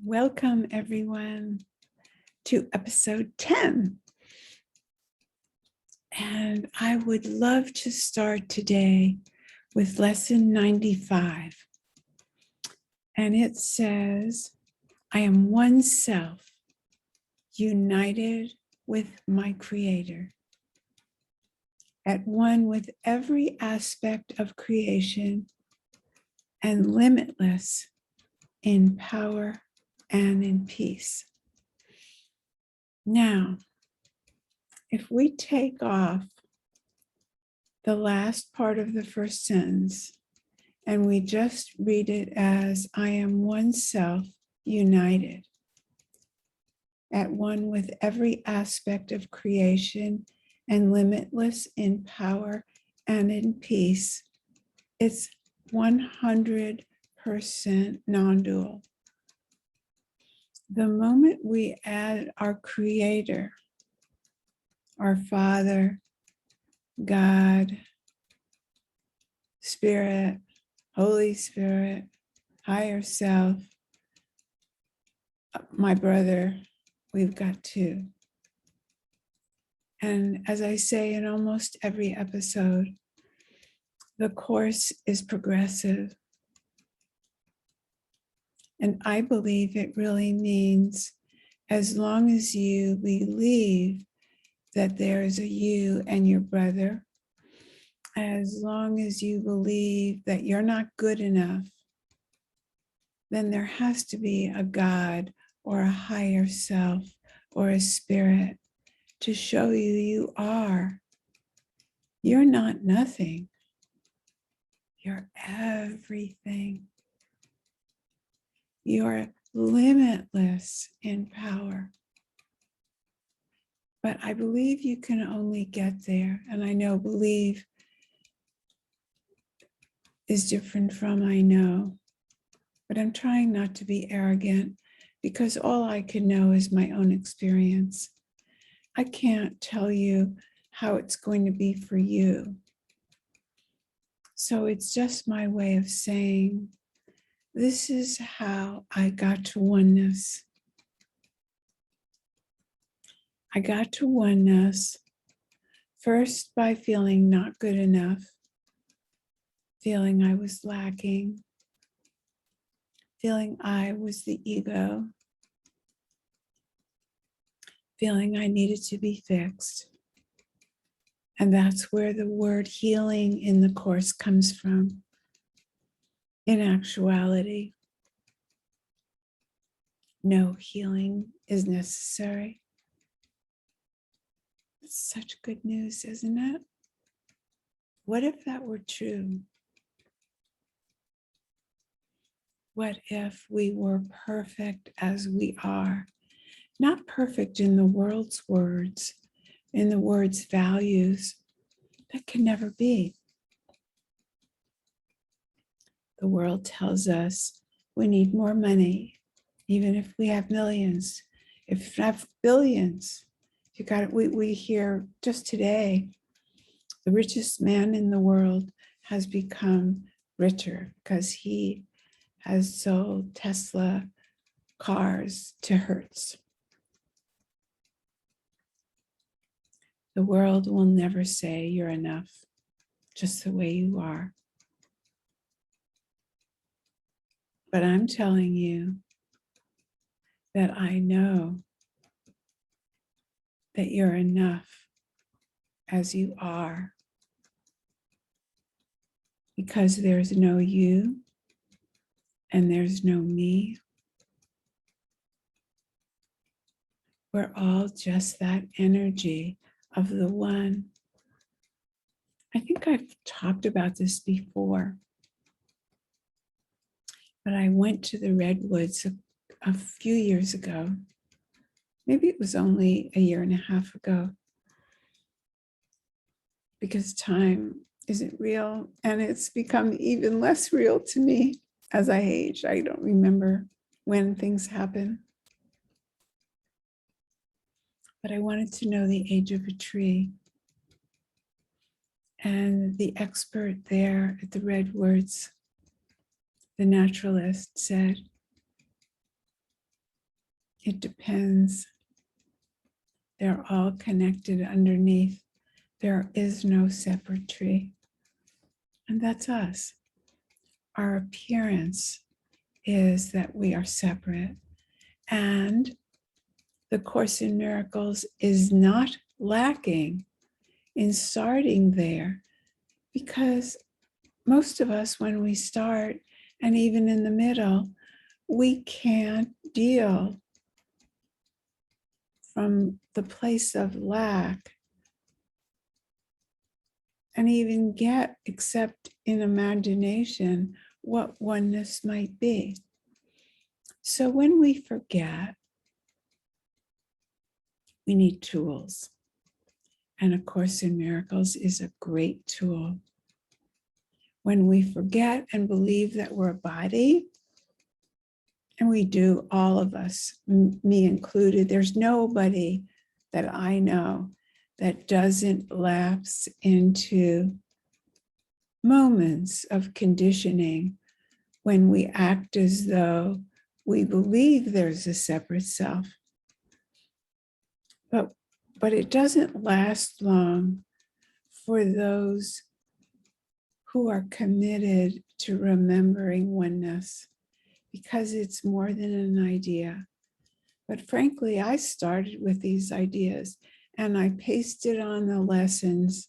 Welcome, everyone, to episode 10. And I would love to start today with lesson 95. And it says, I am one self, united with my Creator, at one with every aspect of creation, and limitless in power and in peace. Now, if we take off the last part of the first sentence and we just read it as, I am one self united, at one with every aspect of creation and limitless in power and in peace, it's 100% non-dual. The moment we add our Creator, our Father, God, Spirit, Holy Spirit, higher self, my brother, we've got two. And as I say in almost every episode, the course is progressive. And I believe it really means as long as you believe that there is a you and your brother, as long as you believe that you're not good enough, then there has to be a God or a higher self or a spirit to show you you are. You're not nothing. You're everything. You're limitless in power. But I believe you can only get there. And I know believe is different from I know. But I'm trying not to be arrogant because all I can know is my own experience. I can't tell you how it's going to be for you. So it's just my way of saying, this is how I got to oneness. I got to oneness first by feeling not good enough, feeling I was lacking, feeling I was the ego, feeling I needed to be fixed. And that's where the word healing in the Course comes from. In actuality, no healing is necessary. It's such good news, isn't it? What if that were true? What if we were perfect as we are? Not perfect in the world's words, in the world's values. That can never be. The world tells us we need more money, even if we have millions, if we have billions. You got it. We hear just today, the richest man in the world has become richer because he has sold Tesla cars to Hertz. The world will never say you're enough, just the way you are. But I'm telling you that I know that you're enough as you are, because there's no you and there's no me. We're all just that energy of the one. I think I've talked about this before, but I went to the Redwoods a few years ago. Maybe it was only a year and a half ago, because time isn't real and it's become even less real to me as I age. I don't remember when things happen. But I wanted to know the age of a tree. And the expert there at the Redwoods, the naturalist, said, It depends. They're all connected underneath. There is no separate tree. And that's us. Our appearance is that we are separate. And the Course in Miracles is not lacking in starting there, because most of us, when we start, and even in the middle, we can't deal from the place of lack and even get, except in imagination, what oneness might be. So when we forget, we need tools. And A Course in Miracles is a great tool. When we forget and believe that we're a body, and we do, all of us, me included, there's nobody that I know that doesn't lapse into moments of conditioning when we act as though we believe there's a separate self. But it doesn't last long for those who are committed to remembering oneness, because it's more than an idea. But frankly, I started with these ideas and I pasted on the lessons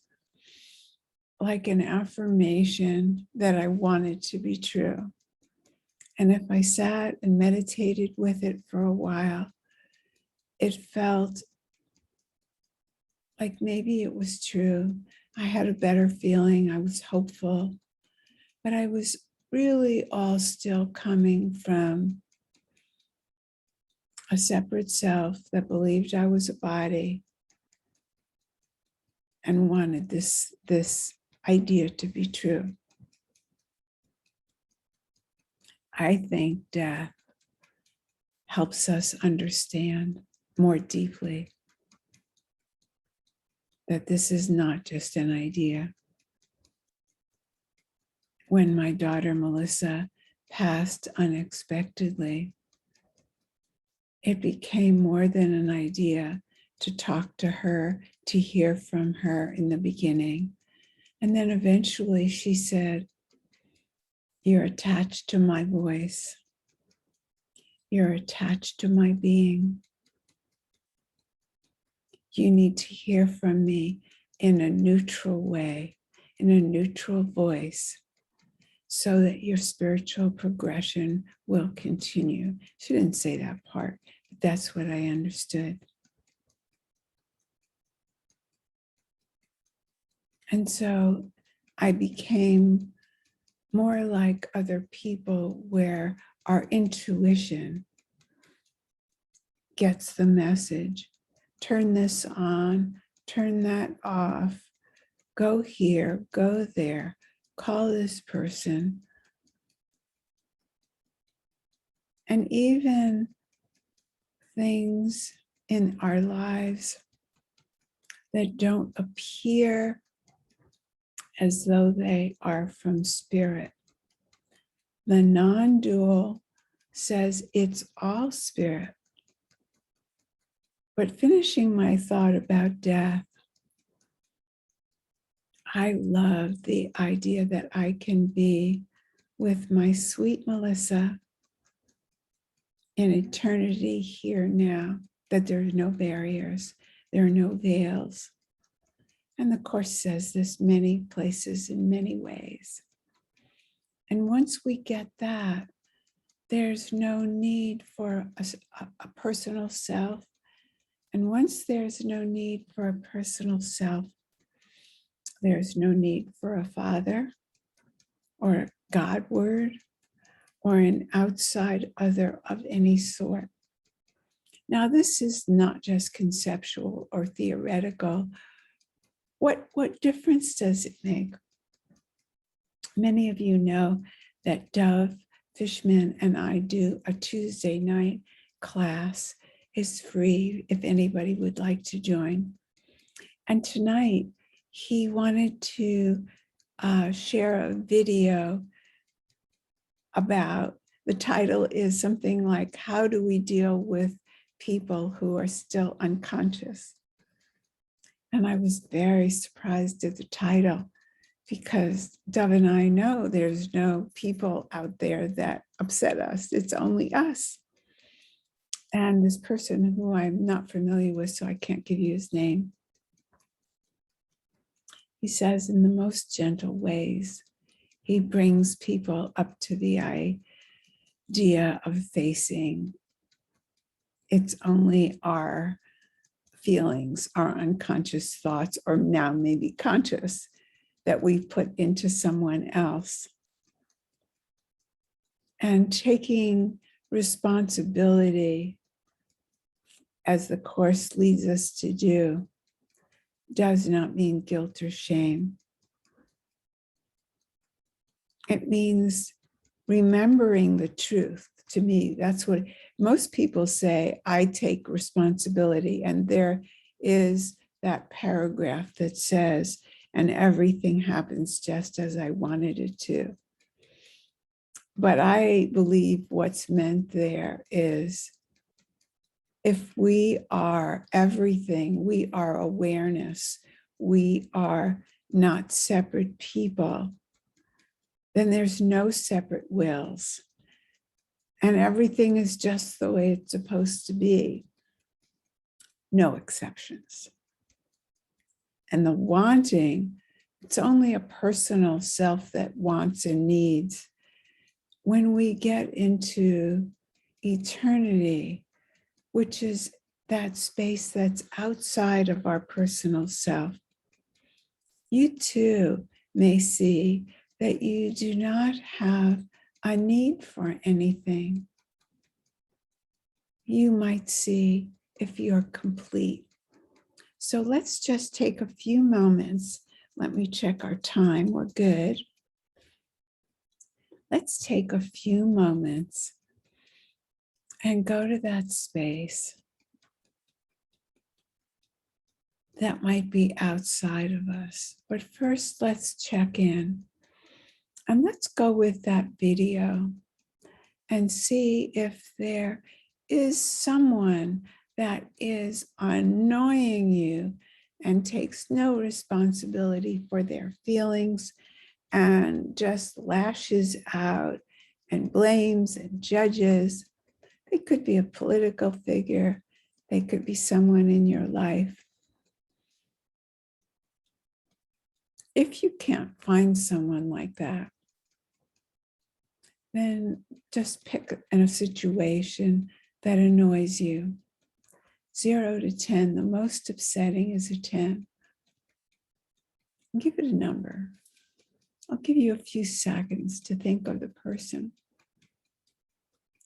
like an affirmation that I wanted to be true. And if I sat and meditated with it for a while, it felt like maybe it was true. I had a better feeling. I was hopeful, but I was really all still coming from a separate self that believed I was a body and wanted this idea to be true. I think death helps us understand more deeply that this is not just an idea. When my daughter Melissa passed unexpectedly, it became more than an idea to talk to her, to hear from her in the beginning. And then eventually she said, "You're attached to my voice. You're attached to my being. You need to hear from me in a neutral way, in a neutral voice, so that your spiritual progression will continue." She didn't say that part, but that's what I understood. And so I became more like other people, where our intuition gets the message. Turn this on, turn that off, go here, go there, call this person. And even things in our lives that don't appear as though they are from spirit. The non-dual says it's all spirit. But finishing my thought about death, I love the idea that I can be with my sweet Melissa in eternity here now, that there are no barriers, there are no veils. And the Course says this many places in many ways. And once we get that, there's no need for a personal self. And once there's no need for a personal self, there's no need for a father or a God word or an outside other of any sort. Now, this is not just conceptual or theoretical. What difference does it make? Many of you know that Dove Fishman and I do a Tuesday night class. It's free if anybody would like to join. And tonight, he wanted to share a video about, the title is something like, "How do we deal with people who are still unconscious. And I was very surprised at the title, because Dove and I know there's no people out there that upset us. It's only us. And this person who I'm not familiar with, so I can't give you his name, he says in the most gentle ways, he brings people up to the idea of facing it's only our feelings, our unconscious thoughts, or now maybe conscious, that we put into someone else. And taking responsibility, as the Course leads us to do, does not mean guilt or shame. It means remembering the truth. To me, that's what most people say, I take responsibility. And there is that paragraph that says, and everything happens just as I wanted it to. But I believe what's meant there is, if we are everything, we are awareness, we are not separate people, then there's no separate wills. And everything is just the way it's supposed to be. No exceptions. And the wanting, it's only a personal self that wants and needs. When we get into eternity, which is that space that's outside of our personal self, you too may see that you do not have a need for anything. You might see if you're complete. So let's just take a few moments. Let me check our time. We're good. Let's take a few moments and go to that space that might be outside of us. But first, let's check in. And let's go with that video and see if there is someone that is annoying you and takes no responsibility for their feelings and just lashes out and blames and judges. They could be a political figure. They could be someone in your life. If you can't find someone like that, then just pick a situation that annoys you. 0 to 10, the most upsetting is a 10. Give it a number. I'll give you a few seconds to think of the person.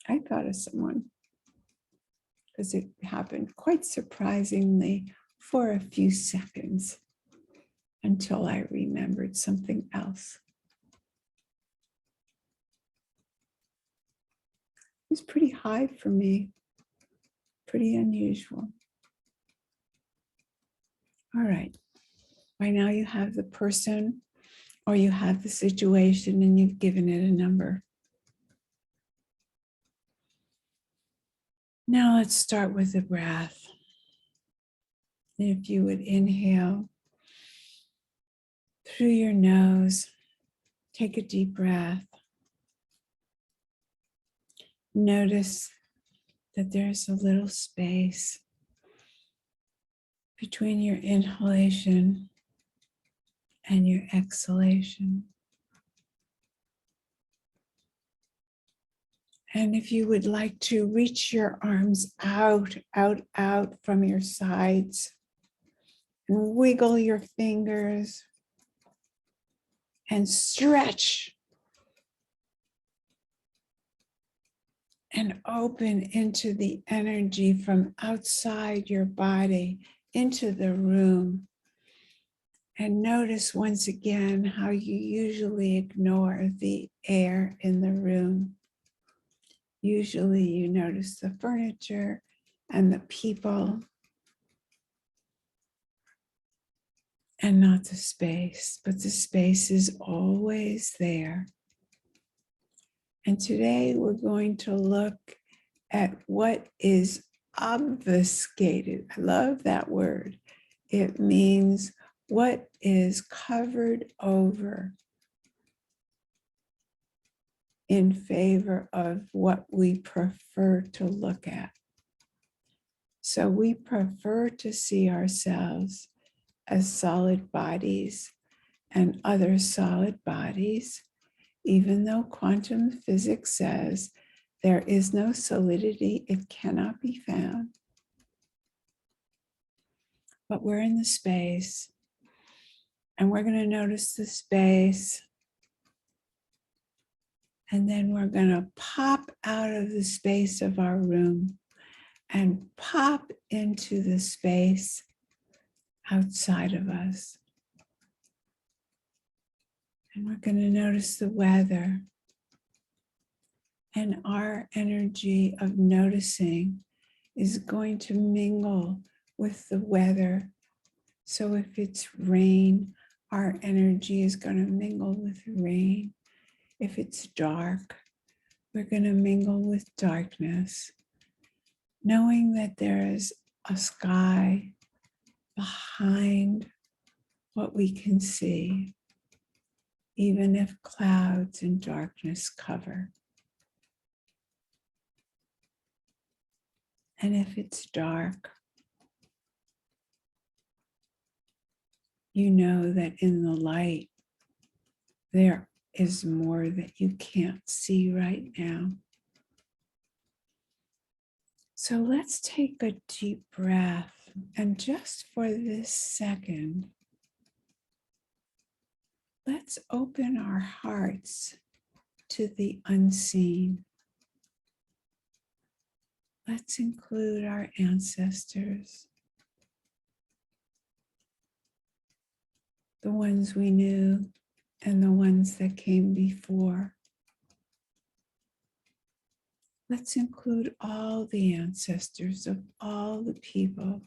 I thought of someone because it happened quite surprisingly for a few seconds until I remembered something else. It was pretty high for me, pretty unusual. All right, by now you have the person or you have the situation and you've given it a number. Now let's start with the breath. If you would inhale through your nose, take a deep breath. Notice that there's a little space between your inhalation and your exhalation. And if you would like to reach your arms out from your sides and wiggle your fingers and stretch and open into the energy from outside your body into the room. And notice once again how you usually ignore the air in the room. Usually you notice the furniture and the people and not the space, but the space is always there. And today we're going to look at what is obfuscated. I love that word. It means what is covered over in favor of what we prefer to look at. So we prefer to see ourselves as solid bodies and other solid bodies, even though quantum physics says there is no solidity, it cannot be found. But we're in the space, and we're going to notice the space, and then we're going to pop out of the space of our room and pop into the space outside of us. And we're going to notice the weather. And our energy of noticing is going to mingle with the weather. So if it's rain, our energy is going to mingle with rain. If it's dark, we're going to mingle with darkness, knowing that there is a sky behind what we can see, even if clouds and darkness cover. And if it's dark, you know that in the light, there is more that you can't see right now. So let's take a deep breath, and just for this second, let's open our hearts to the unseen. Let's include our ancestors, the ones we knew and the ones that came before. Let's include all the ancestors of all the people.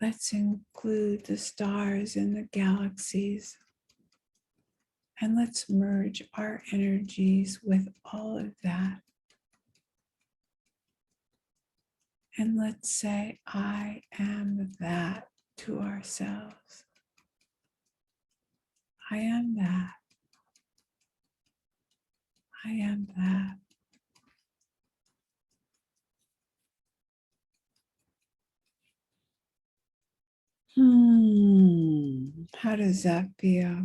Let's include the stars and the galaxies. And let's merge our energies with all of that. And let's say, I am that to ourselves. I am that. I am that. How does that feel?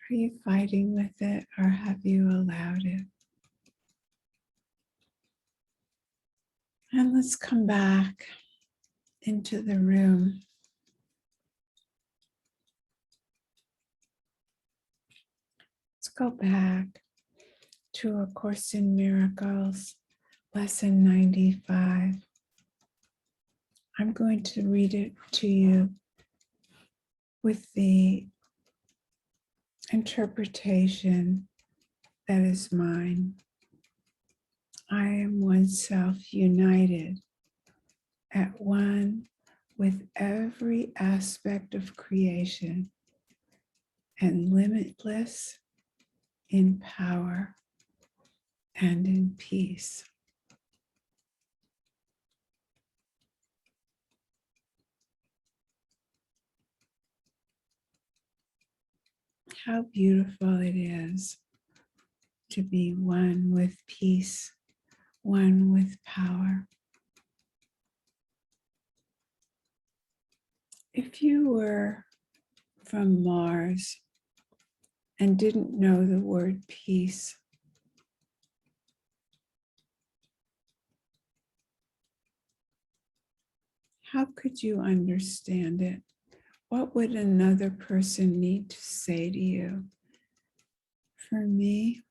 Are you fighting with it, or have you allowed it? And let's come back into the room. Let's go back to A Course in Miracles, lesson 95. I'm going to read it to you with the interpretation that is mine. I am oneself united at one with every aspect of creation and limitless in power and in peace. How beautiful it is to be one with peace, one with power. If you were from Mars and didn't know the word peace, how could you understand it? What would another person need to say to you? For me,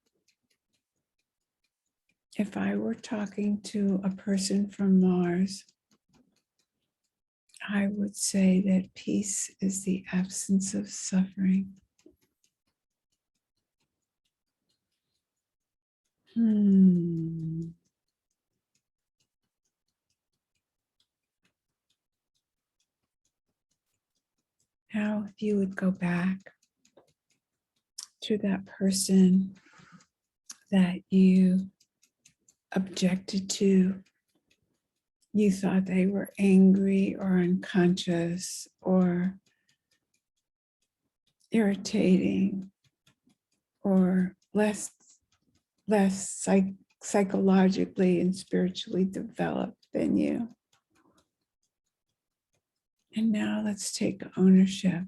if I were talking to a person from Mars, I would say that peace is the absence of suffering. Now, if you would go back to that person that you objected to. You thought they were angry or unconscious or irritating or less psychologically and spiritually developed than you. And now let's take ownership.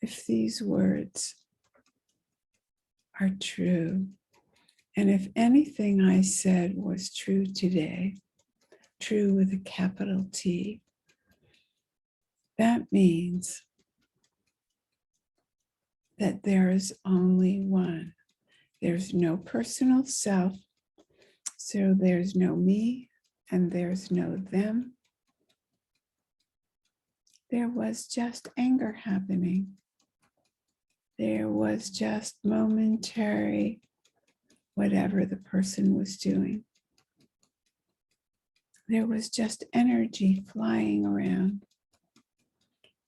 If these words are true, and if anything I said was true today, true with a capital T, that means that there is only one. There's no personal self, so there's no me and there's no them. There was just anger happening. There was just momentary, whatever the person was doing. There was just energy flying around.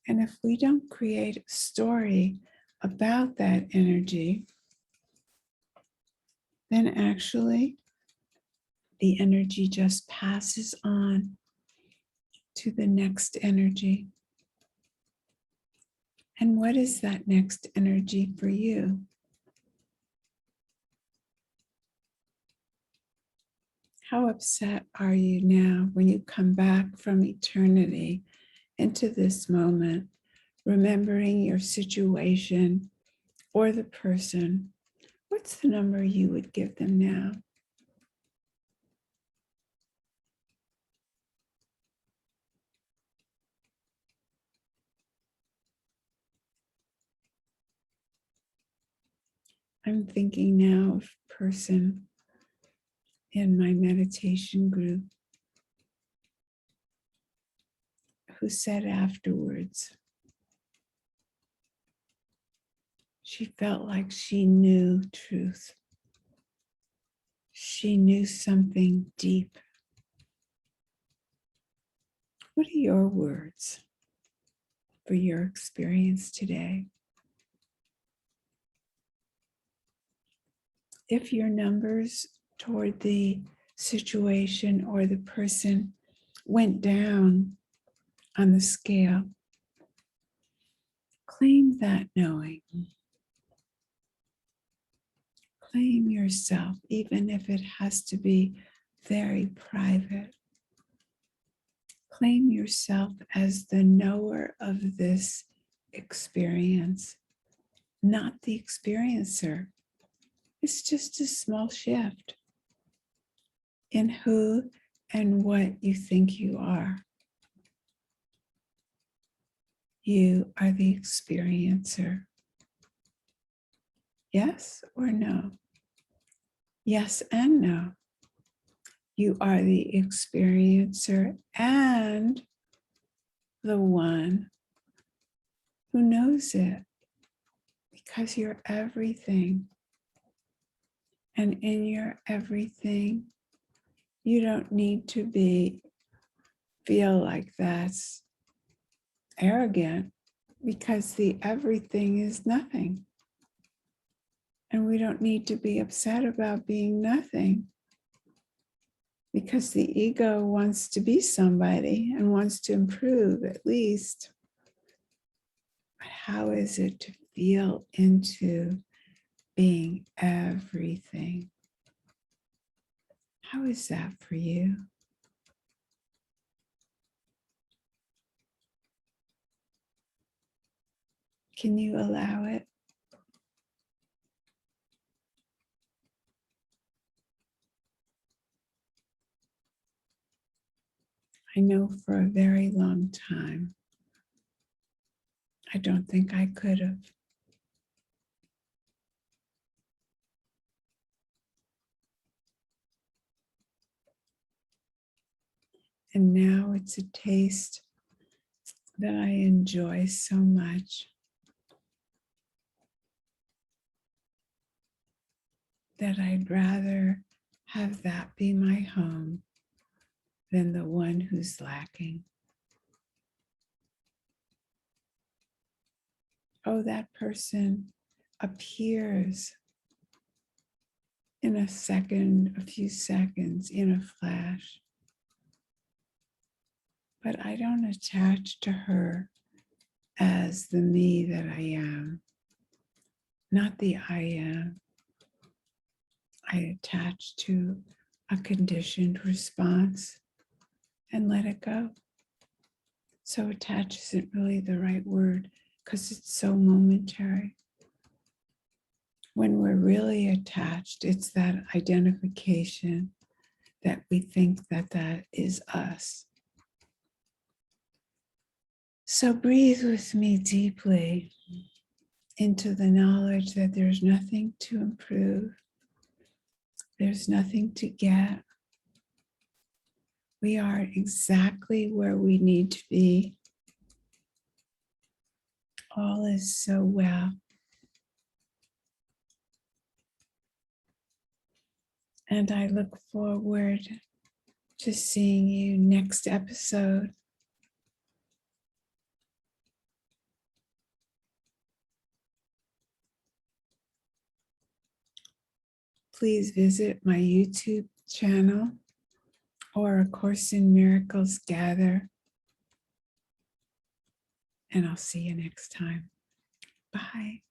And if we don't create a story about that energy, then actually the energy just passes on to the next energy. And what is that next energy for you? How upset are you now when you come back from eternity into this moment, remembering your situation or the person? What's the number you would give them now? I'm thinking now of a person in my meditation group who said afterwards, she felt like she knew truth. She knew something deep. What are your words for your experience today? If your numbers toward the situation or the person went down on the scale, claim that knowing. Claim yourself, even if it has to be very private. Claim yourself as the knower of this experience, not the experiencer. It's just a small shift in who and what you think you are. You are the experiencer. Yes or no? Yes and no. You are the experiencer and the one who knows it, because you're everything. And in your everything, you don't need to feel like that's arrogant, because the everything is nothing. And we don't need to be upset about being nothing, because the ego wants to be somebody and wants to improve at least. But how is it to feel into being everything? How is that for you? Can you allow it? I know for a very long time, I don't think I could have. And now it's a taste that I enjoy so much, that I'd rather have that be my home than the one who's lacking. Oh, that person appears in a second, a few seconds, in a flash. But I don't attach to her as the me that I am, not the I am. I attach to a conditioned response and let it go. So attach isn't really the right word because it's so momentary. When we're really attached, it's that identification that we think that that is us. So breathe with me deeply into the knowledge that there's nothing to improve. There's nothing to get. We are exactly where we need to be. All is so well. And I look forward to seeing you next episode. Please visit my YouTube channel or A Course in Miracles Gather. And I'll see you next time. Bye.